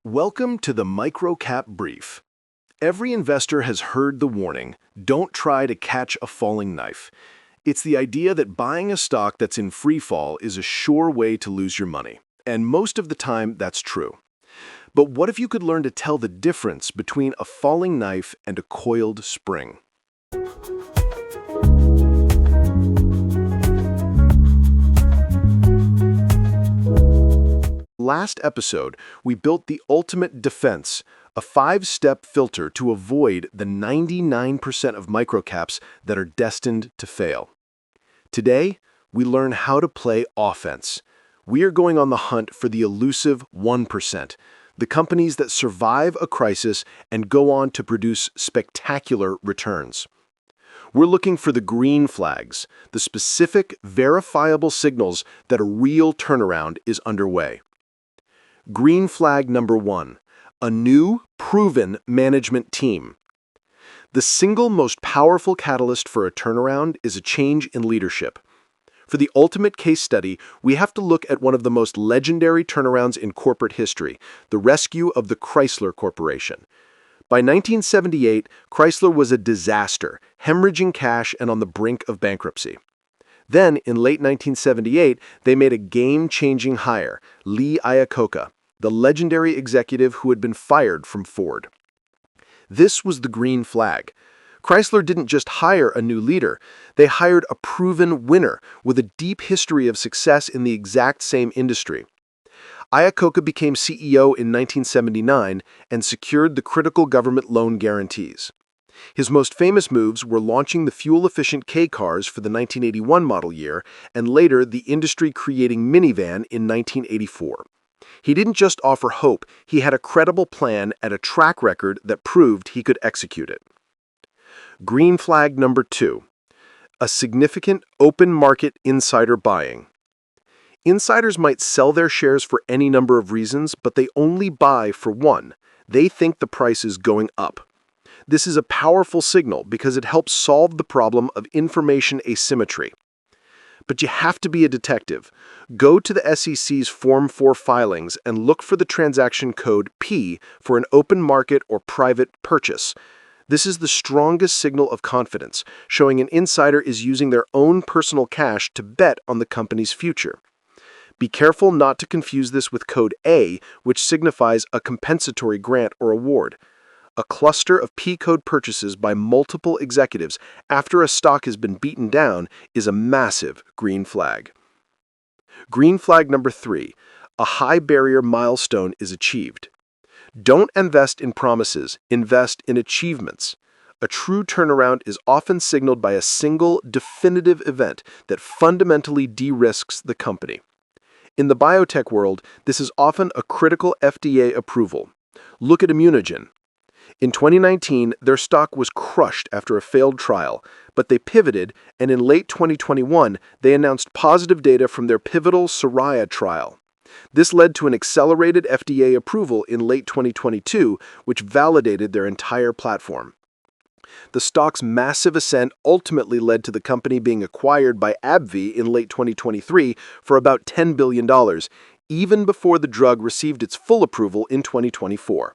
Welcome to the Microcap Brief. Every investor has heard the warning, don't try to catch a falling knife. It's the idea that buying a stock that's in free fall is a sure way to lose your money. And most of the time, that's true. But what if you could learn to tell the difference between a falling knife and a coiled spring? Last episode, we built the ultimate defense, a 5-step filter to avoid the 99% of microcaps that are destined to fail. Today, we learn how to play offense. We are going on the hunt for the elusive 1%, the companies that survive a crisis and go on to produce spectacular returns. We're looking for the green flags, the specific, verifiable signals that a real turnaround is underway. Green flag number 1, a new, proven management team. The single most powerful catalyst for a turnaround is a change in leadership. For the ultimate case study, we have to look at one of the most legendary turnarounds in corporate history, the rescue of the Chrysler Corporation. By 1978, Chrysler was a disaster, hemorrhaging cash and on the brink of bankruptcy. Then, in late 1978, they made a game-changing hire, Lee Iacocca, the legendary executive who had been fired from Ford. This was the green flag. Chrysler didn't just hire a new leader, they hired a proven winner with a deep history of success in the exact same industry. Iacocca became CEO in 1979 and secured the critical government loan guarantees. His most famous moves were launching the fuel-efficient K cars for the 1981 model year and later the industry-creating minivan in 1984. He didn't just offer hope, he had a credible plan and a track record that proved he could execute it. Green flag number 2, a significant open market insider buying. Insiders might sell their shares for any number of reasons, but they only buy for one. They think the price is going up. This is a powerful signal because it helps solve the problem of information asymmetry. But you have to be a detective. Go to the SEC's Form 4 filings and look for the transaction code P for an open market or private purchase. This is the strongest signal of confidence, showing an insider is using their own personal cash to bet on the company's future. Be careful not to confuse this with code A, which signifies a compensatory grant or award. A cluster of P-code purchases by multiple executives after a stock has been beaten down is a massive green flag. Green flag number 3, a high barrier milestone is achieved. Don't invest in promises, invest in achievements. A true turnaround is often signaled by a single, definitive event that fundamentally de-risks the company. In the biotech world, this is often a critical FDA approval. Look at ImmunoGen. In 2019, their stock was crushed after a failed trial, but they pivoted, and in late 2021, they announced positive data from their pivotal Soraya trial. This led to an accelerated FDA approval in late 2022, which validated their entire platform. The stock's massive ascent ultimately led to the company being acquired by AbbVie in late 2023 for about $10 billion, even before the drug received its full approval in 2024.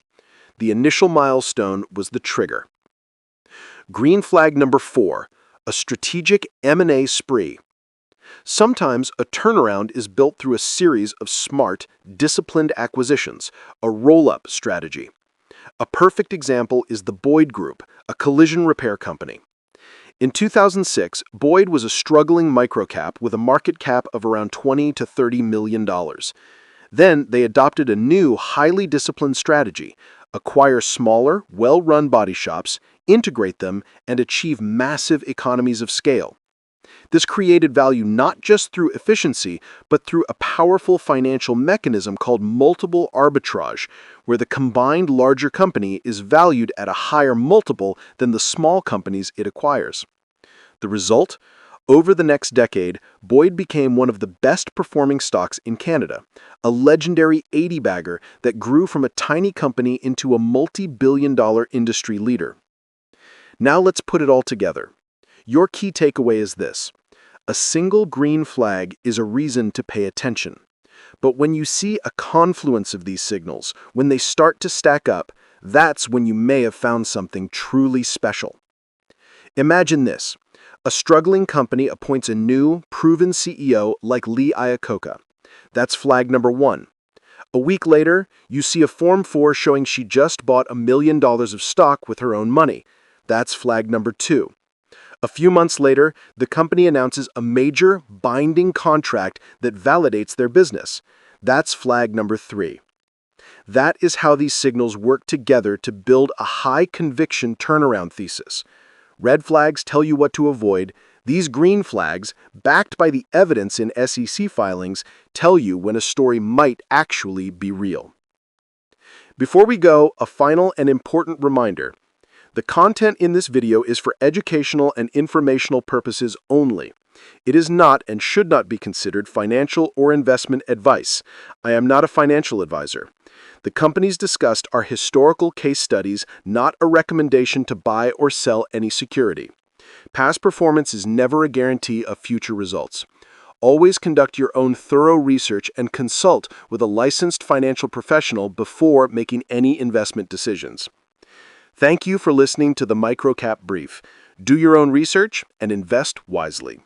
The initial milestone was the trigger. Green flag number 4, a strategic M&A spree. Sometimes a turnaround is built through a series of smart, disciplined acquisitions, a roll-up strategy. A perfect example is the Boyd Group, a collision repair company. In 2006, Boyd was a struggling microcap with a market cap of around $20 to $30 million. Then they adopted a new, highly disciplined strategy: acquire smaller, well-run body shops, integrate them, and achieve massive economies of scale. This created value not just through efficiency, but through a powerful financial mechanism called multiple arbitrage, where the combined larger company is valued at a higher multiple than the small companies it acquires. The result? Over the next decade, Boyd became one of the best-performing stocks in Canada, a legendary 80-bagger that grew from a tiny company into a multi-billion-dollar industry leader. Now let's put it all together. Your key takeaway is this: a single green flag is a reason to pay attention. But when you see a confluence of these signals, when they start to stack up, that's when you may have found something truly special. Imagine this. A struggling company appoints a new, proven CEO like Lee Iacocca. That's flag number 1. A week later, you see a Form 4 showing she just bought $1 million of stock with her own money. That's flag number 2. A few months later, the company announces a major, binding contract that validates their business. That's flag number 3. That is how these signals work together to build a high-conviction turnaround thesis. Red flags tell you what to avoid. These green flags, backed by the evidence in SEC filings, tell you when a story might actually be real. Before we go, a final and important reminder. The content in this video is for educational and informational purposes only. It is not and should not be considered financial or investment advice. I am not a financial advisor. The companies discussed are historical case studies, not a recommendation to buy or sell any security. Past performance is never a guarantee of future results. Always conduct your own thorough research and consult with a licensed financial professional before making any investment decisions. Thank you for listening to the Microcap Brief. Do your own research and invest wisely.